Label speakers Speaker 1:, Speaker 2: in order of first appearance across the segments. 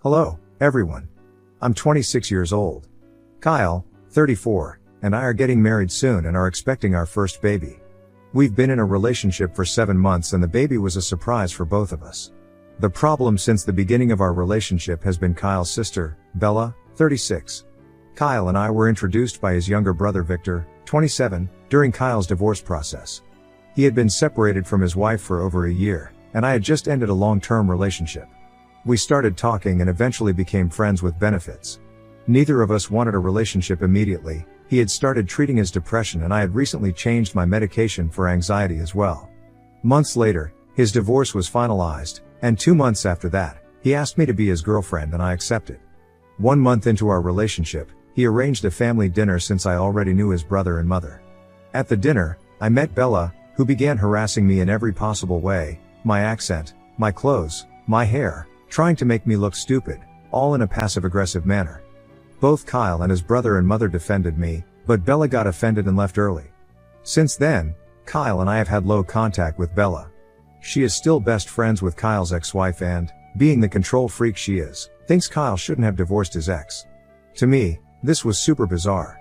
Speaker 1: Hello, everyone. I'm 26 years old. Kyle, 34, and I are getting married soon and are expecting our first baby. We've been in a relationship for 7 months and the baby was a surprise for both of us. The problem since the beginning of our relationship has been Kyle's sister, Bella, 36. Kyle and I were introduced by his younger brother Victor, 27, during Kyle's divorce process. He had been separated from his wife for over a year, and I had just ended a long-term relationship. We started talking and eventually became friends with benefits. Neither of us wanted a relationship immediately. He had started treating his depression and I had recently changed my medication for anxiety as well. Months later, his divorce was finalized, and 2 months after that, he asked me to be his girlfriend and I accepted. 1 month into our relationship, he arranged a family dinner since I already knew his brother and mother. At the dinner, I met Bella, who began harassing me in every possible way, my accent, my clothes, my hair, trying to make me look stupid, all in a passive-aggressive manner. Both Kyle and his brother and mother defended me, but Bella got offended and left early. Since then, Kyle and I have had low contact with Bella. She is still best friends with Kyle's ex-wife and, being the control freak she is, thinks Kyle shouldn't have divorced his ex. To me, this was super bizarre.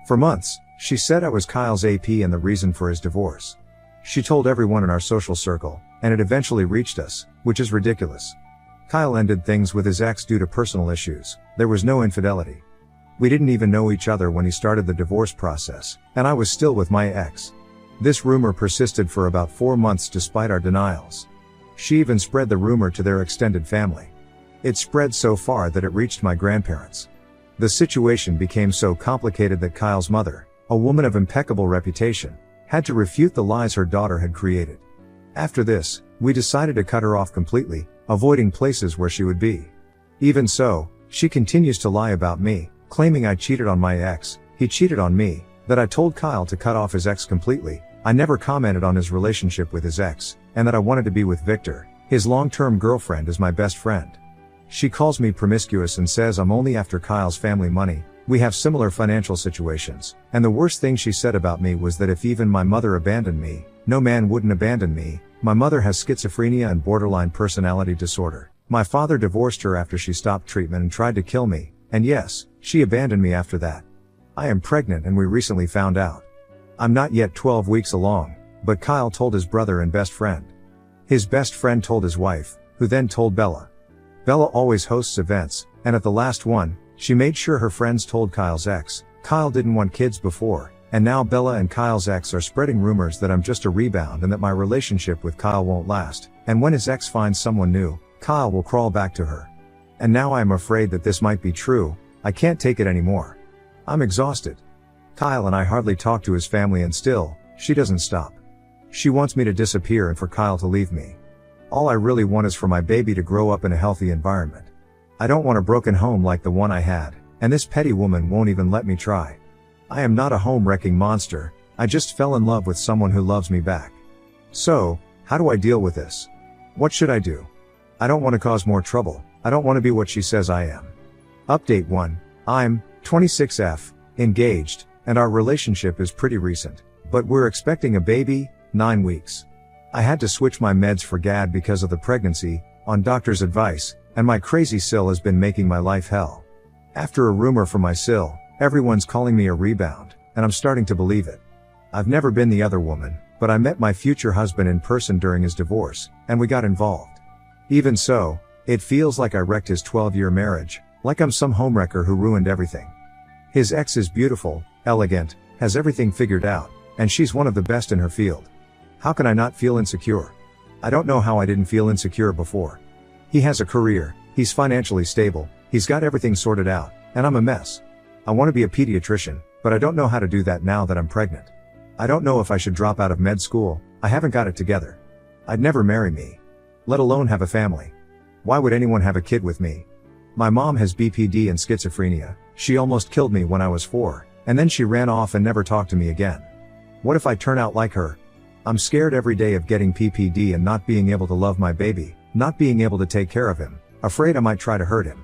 Speaker 1: For months, she said I was Kyle's AP and the reason for his divorce. She told everyone in our social circle, and it eventually reached us, which is ridiculous. Kyle ended things with his ex due to personal issues. There was no infidelity. We didn't even know each other when he started the divorce process, and I was still with my ex. This rumor persisted for about 4 months despite our denials. She even spread the rumor to their extended family. It spread so far that it reached my grandparents. The situation became so complicated that Kyle's mother, a woman of impeccable reputation, had to refute the lies her daughter had created. After this, we decided to cut her off completely, avoiding places where she would be. Even so, she continues to lie about me, claiming I cheated on my ex, he cheated on me, that I told Kyle to cut off his ex completely, I never commented on his relationship with his ex, and that I wanted to be with Victor, his long-term girlfriend, as my best friend. She calls me promiscuous and says I'm only after Kyle's family money. We have similar financial situations, and the worst thing she said about me was that if even my mother abandoned me, no man wouldn't abandon me. My mother has schizophrenia and borderline personality disorder. My father divorced her after she stopped treatment and tried to kill me, and yes, she abandoned me after that. I am pregnant and we recently found out. I'm not yet 12 weeks along, but Kyle told his brother and best friend. His best friend told his wife, who then told Bella. Bella always hosts events, and at the last one, she made sure her friends told Kyle's ex. Kyle didn't want kids before, and now Bella and Kyle's ex are spreading rumors that I'm just a rebound and that my relationship with Kyle won't last, and when his ex finds someone new, Kyle will crawl back to her. And now I am afraid that this might be true. I can't take it anymore. I'm exhausted. Kyle and I hardly talk to his family and still, she doesn't stop. She wants me to disappear and for Kyle to leave me. All I really want is for my baby to grow up in a healthy environment. I don't want a broken home like the one I had, and this petty woman won't even let me try. I am not a home-wrecking monster, I just fell in love with someone who loves me back. So, how do I deal with this? What should I do? I don't want to cause more trouble, I don't want to be what she says I am. Update 1. I'm 26F, engaged, and our relationship is pretty recent, but we're expecting a baby, 9 weeks. I had to switch my meds for GAD because of the pregnancy, on doctor's advice, and my crazy SIL has been making my life hell. After a rumor from my SIL, everyone's calling me a rebound, and I'm starting to believe it. I've never been the other woman, but I met my future husband in person during his divorce, and we got involved. Even so, it feels like I wrecked his 12-year marriage, like I'm some homewrecker who ruined everything. His ex is beautiful, elegant, has everything figured out, and she's one of the best in her field. How can I not feel insecure? I don't know how I didn't feel insecure before. He has a career, he's financially stable, he's got everything sorted out, and I'm a mess. I want to be a pediatrician, but I don't know how to do that now that I'm pregnant. I don't know if I should drop out of med school, I haven't got it together. I'd never marry me. Let alone have a family. Why would anyone have a kid with me? My mom has BPD and schizophrenia, she almost killed me when I was 4, and then she ran off and never talked to me again. What if I turn out like her? I'm scared every day of getting PPD and not being able to love my baby, not being able to take care of him, afraid I might try to hurt him.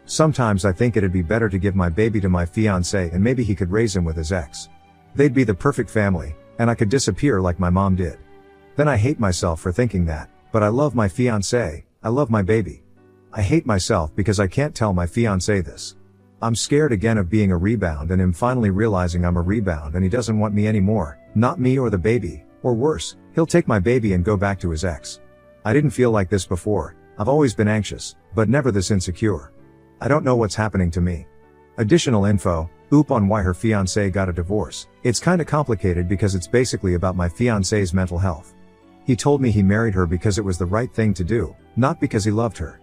Speaker 1: Sometimes I think it'd be better to give my baby to my fiancé and maybe he could raise him with his ex. They'd be the perfect family, and I could disappear like my mom did. Then I hate myself for thinking that, but I love my fiancé, I love my baby. I hate myself because I can't tell my fiancé this. I'm scared again of being a rebound and him finally realizing I'm a rebound and he doesn't want me anymore, not me or the baby, or worse, he'll take my baby and go back to his ex. I didn't feel like this before. I've always been anxious, but never this insecure. I don't know what's happening to me. Additional info, on why her fiancé got a divorce. It's kinda complicated because it's basically about my fiancé's mental health. He told me he married her because it was the right thing to do, not because he loved her.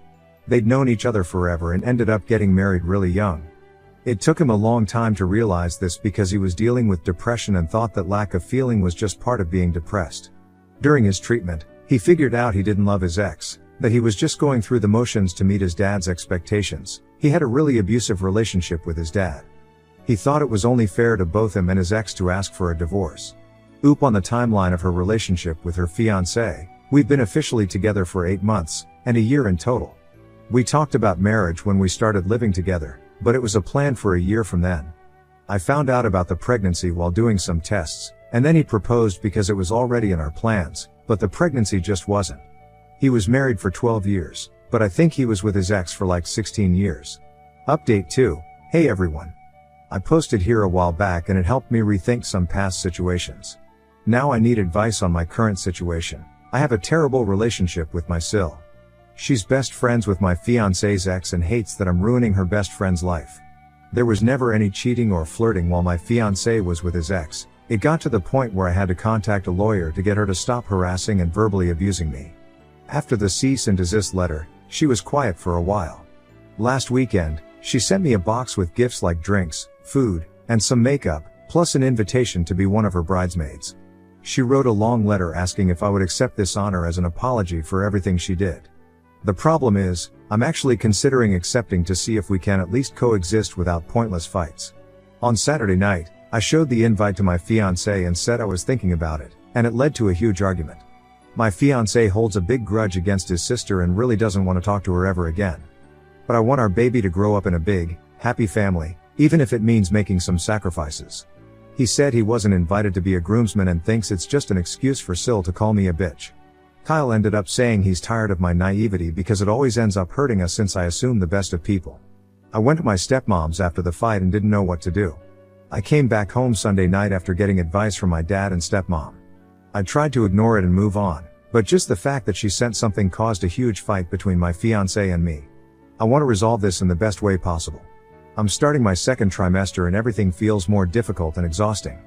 Speaker 1: They'd known each other forever and ended up getting married really young. It took him a long time to realize this because he was dealing with depression and thought that lack of feeling was just part of being depressed. During his treatment, he figured out he didn't love his ex, that he was just going through the motions to meet his dad's expectations. He had a really abusive relationship with his dad. He thought it was only fair to both him and his ex to ask for a divorce. On the timeline of her relationship with her fiancé, we've been officially together for 8 months, and a year in total. We talked about marriage when we started living together, but it was a plan for a year from then. I found out about the pregnancy while doing some tests, and then he proposed because it was already in our plans, but the pregnancy just wasn't. He was married for 12 years, but I think he was with his ex for like 16 years. Update 2. Hey everyone. I posted here a while back and it helped me rethink some past situations. Now I need advice on my current situation. I have a terrible relationship with my Sil. She's best friends with my fiancé's ex and hates that I'm ruining her best friend's life. There was never any cheating or flirting while my fiancé was with his ex. It got to the point where I had to contact a lawyer to get her to stop harassing and verbally abusing me. After the cease and desist letter, she was quiet for a while. Last weekend, she sent me a box with gifts like drinks, food, and some makeup, plus an invitation to be one of her bridesmaids. She wrote a long letter asking if I would accept this honor as an apology for everything she did. The problem is, I'm actually considering accepting to see if we can at least coexist without pointless fights. On Saturday night, I showed the invite to my fiancé and said I was thinking about it, and it led to a huge argument. My fiancé holds a big grudge against his sister and really doesn't want to talk to her ever again. But I want our baby to grow up in a big, happy family, even if it means making some sacrifices. He said he wasn't invited to be a groomsman and thinks it's just an excuse for Sil to call me a bitch. Kyle ended up saying he's tired of my naivety because it always ends up hurting us since I assume the best of people. I went to my stepmom's after the fight and didn't know what to do. I came back home Sunday night after getting advice from my dad and stepmom. I tried to ignore it and move on, but just the fact that she sent something caused a huge fight between my fiancé and me. I want to resolve this in the best way possible. I'm starting my second trimester and everything feels more difficult and exhausting.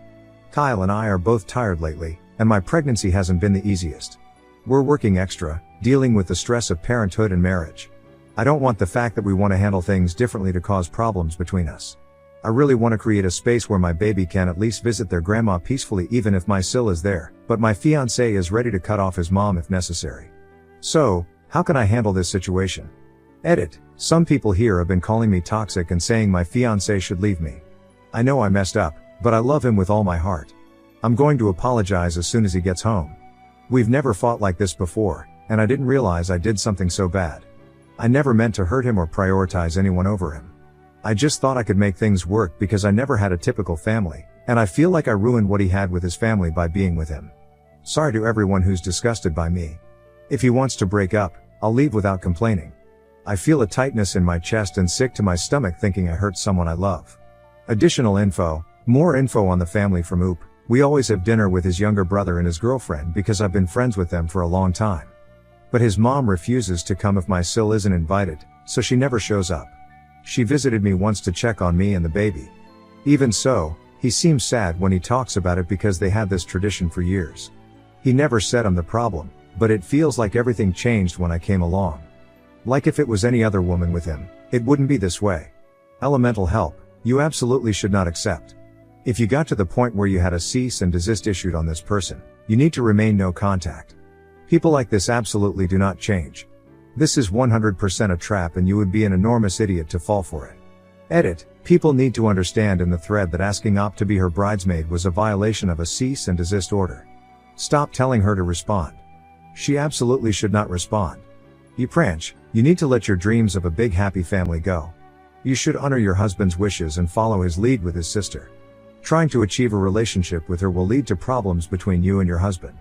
Speaker 1: Kyle and I are both tired lately, and my pregnancy hasn't been the easiest. We're working extra, dealing with the stress of parenthood and marriage. I don't want the fact that we want to handle things differently to cause problems between us. I really want to create a space where my baby can at least visit their grandma peacefully even if my Sil is there, but my fiancé is ready to cut off his mom if necessary. So, how can I handle this situation? Edit. Some people here have been calling me toxic and saying my fiancé should leave me. I know I messed up, but I love him with all my heart. I'm going to apologize as soon as he gets home. We've never fought like this before, and I didn't realize I did something so bad. I never meant to hurt him or prioritize anyone over him. I just thought I could make things work because I never had a typical family, and I feel like I ruined what he had with his family by being with him. Sorry to everyone who's disgusted by me. If he wants to break up, I'll leave without complaining. I feel a tightness in my chest and sick to my stomach thinking I hurt someone I love. Additional info, more info on the family from Oop. We always have dinner with his younger brother and his girlfriend because I've been friends with them for a long time. But his mom refuses to come if my Sil isn't invited, so she never shows up. She visited me once to check on me and the baby. Even so, he seems sad when he talks about it because they had this tradition for years. He never said I'm the problem, but it feels like everything changed when I came along. Like if it was any other woman with him, it wouldn't be this way. Elemental help, you absolutely should not accept. If you got to the point where you had a cease and desist issued on this person, you need to remain no contact. People like this absolutely do not change. This is 100% a trap and you would be an enormous idiot to fall for it. Edit. People need to understand in the thread that asking Op to be her bridesmaid was a violation of a cease and desist order. Stop telling her to respond. She absolutely should not respond. Pranch, you need to let your dreams of a big happy family go. You should honor your husband's wishes and follow his lead with his sister. Trying to achieve a relationship with her will lead to problems between you and your husband.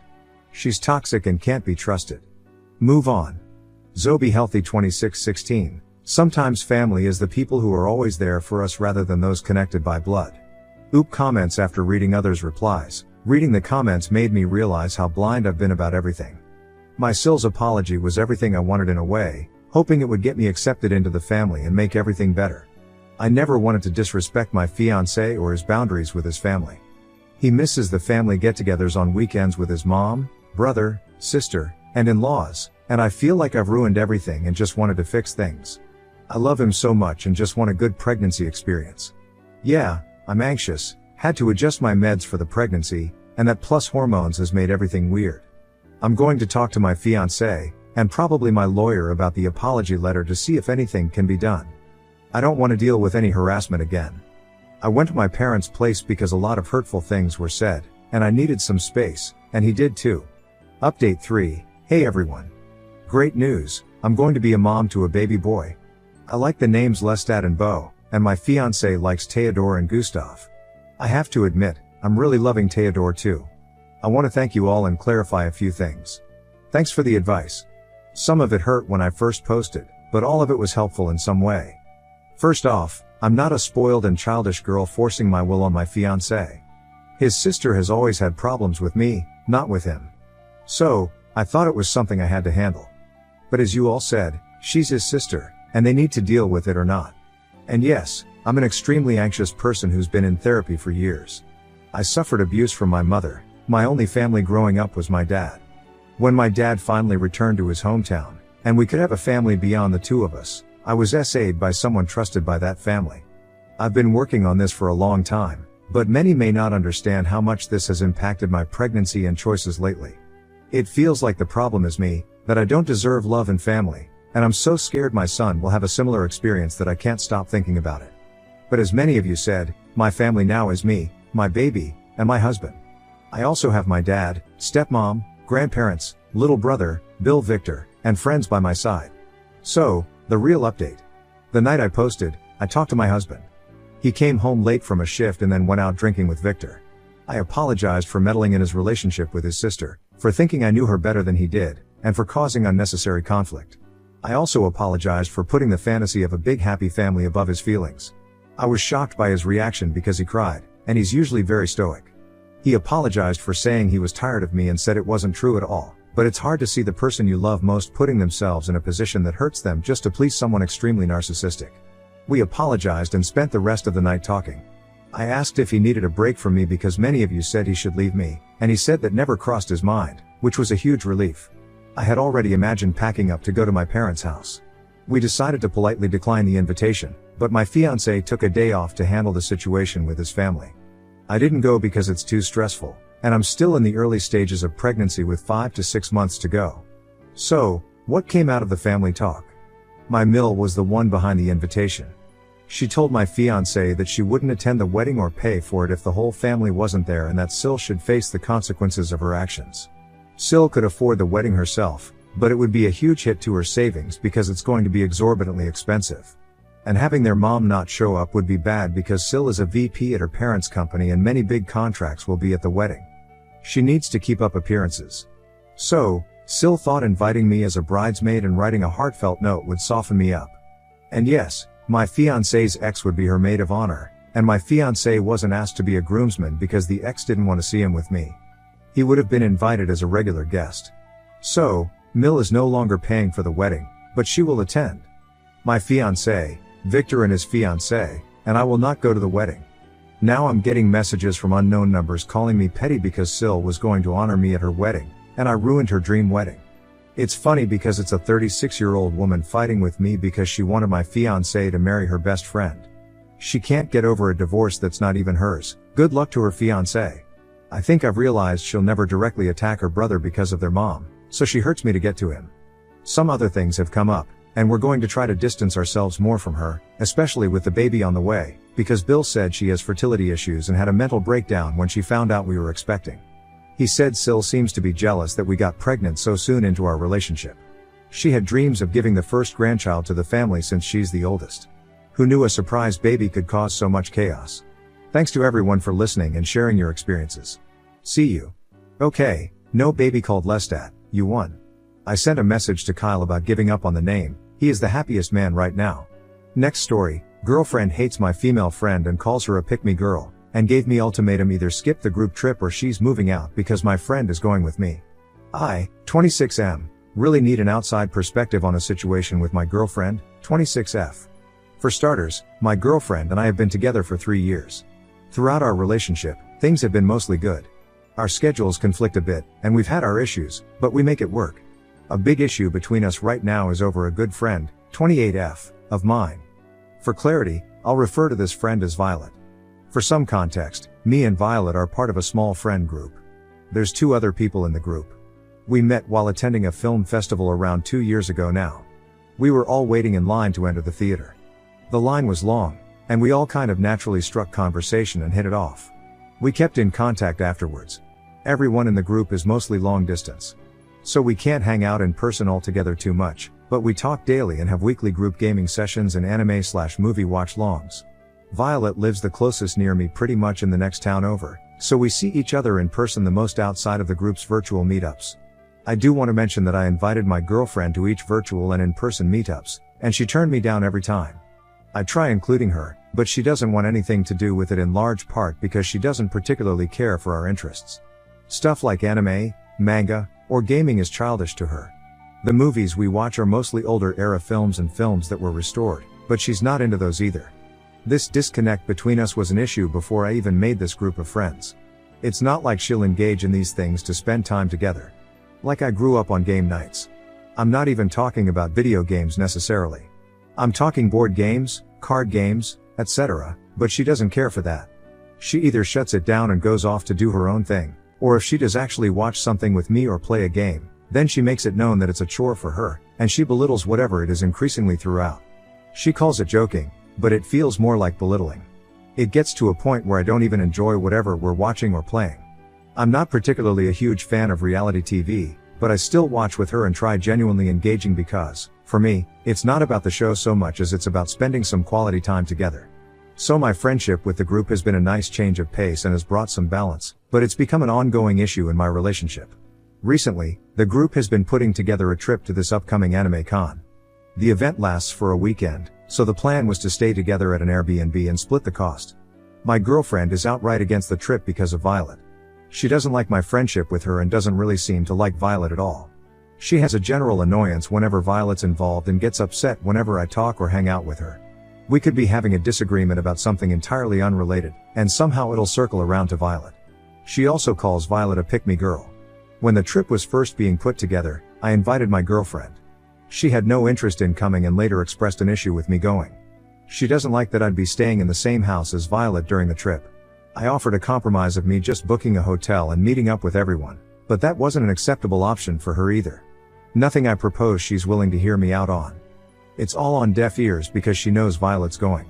Speaker 1: She's toxic and can't be trusted. Move on. Zoe Healthy 2616. Sometimes family is the people who are always there for us rather than those connected by blood. Oop comments after reading others' replies. Reading the comments made me realize how blind I've been about everything. My Sil's apology was everything I wanted in a way, hoping it would get me accepted into the family and make everything better. I never wanted to disrespect my fiancé or his boundaries with his family. He misses the family get-togethers on weekends with his mom, brother, sister, and in-laws, and I feel like I've ruined everything and just wanted to fix things. I love him so much and just want a good pregnancy experience. Yeah, I'm anxious, had to adjust my meds for the pregnancy, and that plus hormones has made everything weird. I'm going to talk to my fiancé, and probably my lawyer about the apology letter to see if anything can be done. I don't want to deal with any harassment again. I went to my parents' place because a lot of hurtful things were said, and I needed some space, and he did too. Update 3, hey everyone. Great news, I'm going to be a mom to a baby boy. I like the names Lestat and Beau, and my fiancé likes Theodore and Gustav. I have to admit, I'm really loving Theodore too. I want to thank you all and clarify a few things. Thanks for the advice. Some of it hurt when I first posted, but all of it was helpful in some way. First off, I'm not a spoiled and childish girl forcing my will on my fiancé. His sister has always had problems with me, not with him. So, I thought it was something I had to handle. But as you all said, she's his sister, and they need to deal with it or not. And yes, I'm an extremely anxious person who's been in therapy for years. I suffered abuse from my mother. My only family growing up was my dad. When my dad finally returned to his hometown, and we could have a family beyond the two of us, I was SA'd by someone trusted by that family. I've been working on this for a long time, but many may not understand how much this has impacted my pregnancy and choices lately. It feels like the problem is me, that I don't deserve love and family, and I'm so scared my son will have a similar experience that I can't stop thinking about it. But as many of you said, my family now is me, my baby, and my husband. I also have my dad, stepmom, grandparents, little brother, Bill Victor, and friends by my side. So, the real update. The night I posted, I talked to my husband. He came home late from a shift and then went out drinking with Victor. I apologized for meddling in his relationship with his sister, for thinking I knew her better than he did, and for causing unnecessary conflict. I also apologized for putting the fantasy of a big happy family above his feelings. I was shocked by his reaction because he cried, and he's usually very stoic. He apologized for saying he was tired of me and said it wasn't true at all, but it's hard to see the person you love most putting themselves in a position that hurts them just to please someone extremely narcissistic. We apologized and spent the rest of the night talking. I asked if he needed a break from me because many of you said he should leave me, and he said that never crossed his mind, which was a huge relief. I had already imagined packing up to go to my parents' house. We decided to politely decline the invitation, but my fiancé took a day off to handle the situation with his family. I didn't go because it's too stressful, and I'm still in the early stages of pregnancy with 5 to 6 months to go. So, what came out of the family talk? My Mill was the one behind the invitation. She told my fiancé that she wouldn't attend the wedding or pay for it if the whole family wasn't there and that Sil should face the consequences of her actions. Sil could afford the wedding herself, but it would be a huge hit to her savings because it's going to be exorbitantly expensive. And having their mom not show up would be bad because Sil is a VP at her parents' company and many big contracts will be at the wedding. She needs to keep up appearances. So, Sil thought inviting me as a bridesmaid and writing a heartfelt note would soften me up. And yes, my fiancé's ex would be her maid of honor, and my fiancé wasn't asked to be a groomsman because the ex didn't want to see him with me. He would have been invited as a regular guest. So, Mill is no longer paying for the wedding, but she will attend. My fiancé, Victor and his fiancée, and I will not go to the wedding. Now I'm getting messages from unknown numbers calling me petty because Sil was going to honor me at her wedding, and I ruined her dream wedding. It's funny because it's a 36-year-old woman fighting with me because she wanted my fiancé to marry her best friend. She can't get over a divorce that's not even hers. Good luck to her fiancé. I think I've realized she'll never directly attack her brother because of their mom, so she hurts me to get to him. Some other things have come up, and we're going to try to distance ourselves more from her, especially with the baby on the way, because Bill said she has fertility issues and had a mental breakdown when she found out we were expecting. He said Sil seems to be jealous that we got pregnant so soon into our relationship. She had dreams of giving the first grandchild to the family since she's the oldest. Who knew a surprise baby could cause so much chaos? Thanks to everyone for listening and sharing your experiences. See you. Okay, no baby called Lestat, you won. I sent a message to Kyle about giving up on the name. He is the happiest man right now. Next story, girlfriend hates my female friend and calls her a pick-me girl, and gave me ultimatum either skip the group trip or she's moving out because my friend is going with me. I, 26M, really need an outside perspective on a situation with my girlfriend, 26F. For starters, my girlfriend and I have been together for 3 years. Throughout our relationship, things have been mostly good. Our schedules conflict a bit, and we've had our issues, but we make it work. A big issue between us right now is over a good friend, 28F, of mine. For clarity, I'll refer to this friend as Violet. For some context, me and Violet are part of a small friend group. There's 2 other people in the group. We met while attending a film festival around 2 years ago now. We were all waiting in line to enter the theater. The line was long, and we all kind of naturally struck conversation and hit it off. We kept in contact afterwards. Everyone in the group is mostly long distance. So we can't hang out in person altogether too much, but we talk daily and have weekly group gaming sessions and anime/movie watch-longs. Violet lives the closest near me, pretty much in the next town over, so we see each other in person the most outside of the group's virtual meetups. I do want to mention that I invited my girlfriend to each virtual and in-person meetups, and she turned me down every time. I try including her, but she doesn't want anything to do with it, in large part because she doesn't particularly care for our interests. Stuff like anime, manga, or gaming is childish to her. The movies we watch are mostly older era films and films that were restored, but she's not into those either. This disconnect between us was an issue before I even made this group of friends. It's not like she'll engage in these things to spend time together. Like I grew up on game nights. I'm not even talking about video games necessarily. I'm talking board games, card games, etc., but she doesn't care for that. She either shuts it down and goes off to do her own thing, or if she does actually watch something with me or play a game, then she makes it known that it's a chore for her, and she belittles whatever it is increasingly throughout. She calls it joking, but it feels more like belittling. It gets to a point where I don't even enjoy whatever we're watching or playing. I'm not particularly a huge fan of reality TV, but I still watch with her and try genuinely engaging because, for me, it's not about the show so much as it's about spending some quality time together. So my friendship with the group has been a nice change of pace and has brought some balance, but it's become an ongoing issue in my relationship. Recently, the group has been putting together a trip to this upcoming anime con. The event lasts for a weekend, so the plan was to stay together at an Airbnb and split the cost. My girlfriend is outright against the trip because of Violet. She doesn't like my friendship with her and doesn't really seem to like Violet at all. She has a general annoyance whenever Violet's involved and gets upset whenever I talk or hang out with her. We could be having a disagreement about something entirely unrelated, and somehow it'll circle around to Violet. She also calls Violet a pick-me girl. When the trip was first being put together, I invited my girlfriend. She had no interest in coming and later expressed an issue with me going. She doesn't like that I'd be staying in the same house as Violet during the trip. I offered a compromise of me just booking a hotel and meeting up with everyone, but that wasn't an acceptable option for her either. Nothing I propose she's willing to hear me out on. It's all on deaf ears because she knows Violet's going.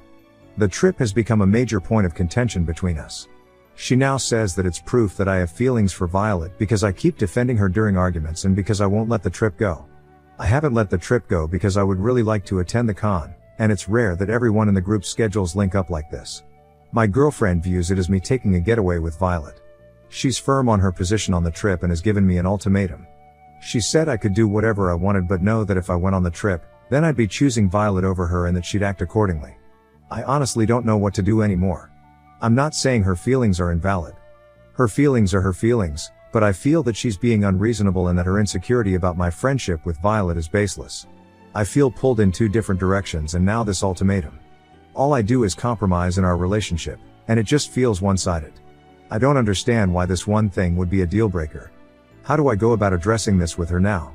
Speaker 1: The trip has become a major point of contention between us. She now says that it's proof that I have feelings for Violet because I keep defending her during arguments and because I won't let the trip go. I haven't let the trip go because I would really like to attend the con, and it's rare that everyone in the group's schedules link up like this. My girlfriend views it as me taking a getaway with Violet. She's firm on her position on the trip and has given me an ultimatum. She said I could do whatever I wanted but know that if I went on the trip, then I'd be choosing Violet over her and that she'd act accordingly. I honestly don't know what to do anymore. I'm not saying her feelings are invalid. Her feelings are her feelings, but I feel that she's being unreasonable and that her insecurity about my friendship with Violet is baseless. I feel pulled in 2 different directions and now this ultimatum. All I do is compromise in our relationship, and it just feels one-sided. I don't understand why this one thing would be a deal breaker. How do I go about addressing this with her now?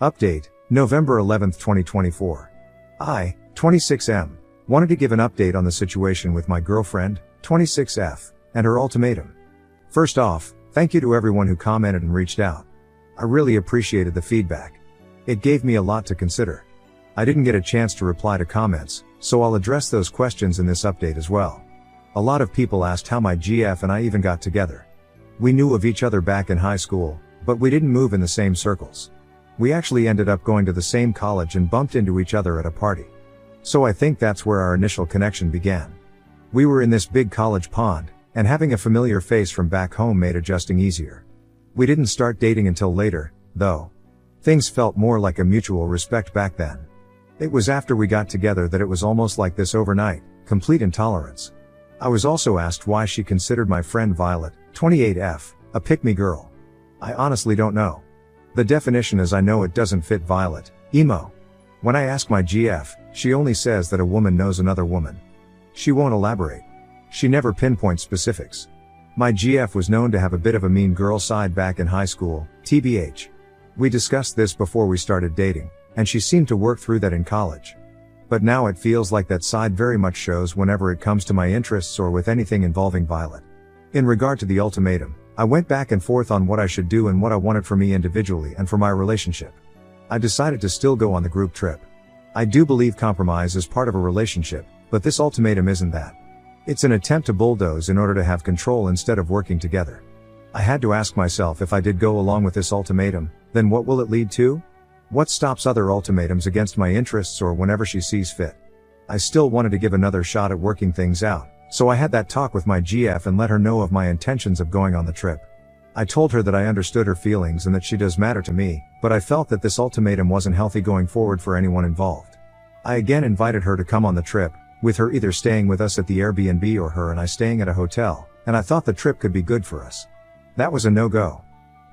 Speaker 1: Update, November 11, 2024. I, 26M, wanted to give an update on the situation with my girlfriend, 26F, and her ultimatum. First off, thank you to everyone who commented and reached out. I really appreciated the feedback. It gave me a lot to consider. I didn't get a chance to reply to comments, so I'll address those questions in this update as well. A lot of people asked how my GF and I even got together. We knew of each other back in high school, but we didn't move in the same circles. We actually ended up going to the same college and bumped into each other at a party. So I think that's where our initial connection began. We were in this big college pond, and having a familiar face from back home made adjusting easier. We didn't start dating until later, though. Things felt more like a mutual respect back then. It was after we got together that it was almost like this overnight, complete intolerance. I was also asked why she considered my friend Violet, 28F, a pick-me girl. I honestly don't know. The definition is I know it doesn't fit Violet, emo. When I ask my GF, she only says that a woman knows another woman. She won't elaborate. She never pinpoints specifics. My GF was known to have a bit of a mean girl side back in high school, TBH. We discussed this before we started dating, and she seemed to work through that in college. But now it feels like that side very much shows whenever it comes to my interests or with anything involving Violet. In regard to the ultimatum, I went back and forth on what I should do and what I wanted for me individually and for my relationship. I decided to still go on the group trip. I do believe compromise is part of a relationship, but this ultimatum isn't that. It's an attempt to bulldoze in order to have control instead of working together. I had to ask myself, if I did go along with this ultimatum, then what will it lead to? What stops other ultimatums against my interests or whenever she sees fit? I still wanted to give another shot at working things out, so I had that talk with my GF and let her know of my intentions of going on the trip. I told her that I understood her feelings and that she does matter to me, but I felt that this ultimatum wasn't healthy going forward for anyone involved. I again invited her to come on the trip, with her either staying with us at the Airbnb or her and I staying at a hotel, and I thought the trip could be good for us. That was a no-go.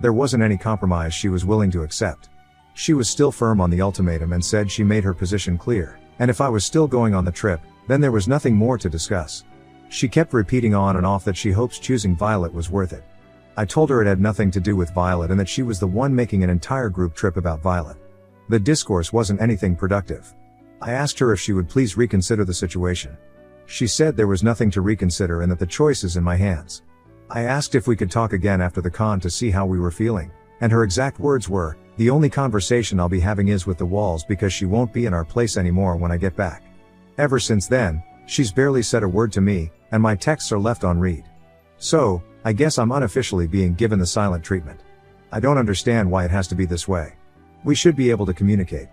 Speaker 1: There wasn't any compromise she was willing to accept. She was still firm on the ultimatum and said she made her position clear, and if I was still going on the trip, then there was nothing more to discuss. She kept repeating on and off that she hopes choosing Violet was worth it. I told her it had nothing to do with Violet and that she was the one making an entire group trip about Violet. The discourse wasn't anything productive. I asked her if she would please reconsider the situation. She said there was nothing to reconsider and that the choice is in my hands. I asked if we could talk again after the con to see how we were feeling, and her exact words were, "The only conversation I'll be having is with the walls because she won't be in our place anymore when I get back." Ever since then, she's barely said a word to me, and my texts are left on read. So, I guess I'm unofficially being given the silent treatment. I don't understand why it has to be this way. We should be able to communicate.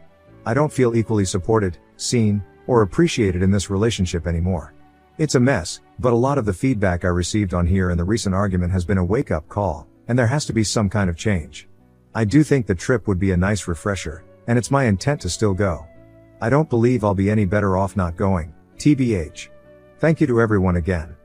Speaker 1: I don't feel equally supported, seen, or appreciated in this relationship anymore. It's a mess, but a lot of the feedback I received on here in the recent argument has been a wake-up call, and there has to be some kind of change. I do think the trip would be a nice refresher, and it's my intent to still go. I don't believe I'll be any better off not going, TBH. Thank you to everyone again.